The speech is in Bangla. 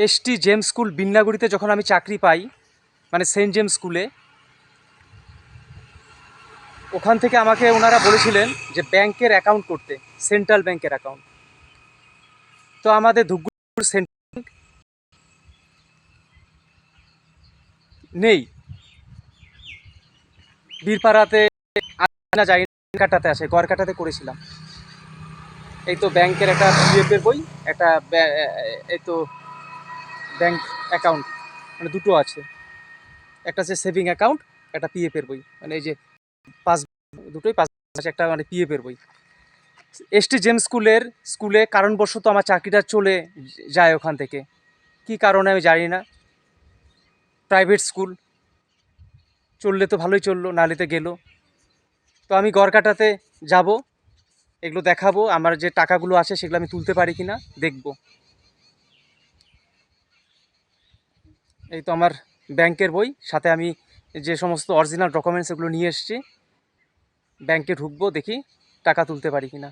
এসটি জেমস স্কুল বিন্নাগুড়িতে যখন আমি চাকরি পাই, মানে সেন্ট জেমস স্কুলে, ওখান থেকে আমাকে ওনারা বলেছিলেন যে ব্যাংকের অ্যাকাউন্ট করতে, সেন্ট্রাল ব্যাংকের অ্যাকাউন্ট। তো আমাদের ধূপগুড়ি সেন্ট্রাল নেই, বীরপাড়াতে না যাই, কাটাতে আছে, গড়কাটাতে করেছিলাম। এই তো ব্যাংকের একটা পিএফের বই, একটা এই তো ব্যাংক অ্যাকাউন্ট, মানে দুটো আছে, একটা আছে সেভিং অ্যাকাউন্ট, একটা পিএফের বই, মানে এই যে পাস, দুটোই পাস আছে, একটা মানে পিএফের বই। এসটি জেমস স্কুলে কারণবশত আমার চাকরিটা চলে যায় ওখান থেকে। কি কারণে আমি জানি না, প্রাইভেট স্কুল, চললে তো ভালোই চললো, নাহলে তো গেলো। তো আমি গড়কাটাতে যাব, এগুলো দেখাবো, আমার যে টাকাগুলো আছে সেগুলো আমি তুলতে পারি কিনা দেখব। এই তো আমার ব্যাংকের বই, সাথে আমি যে সমস্ত অরিজিনাল ডকুমেন্টস এগুলো নিয়ে এসেছি। ব্যাংকে ঢুকবো, দেখি টাকা তুলতে পারি কিনা।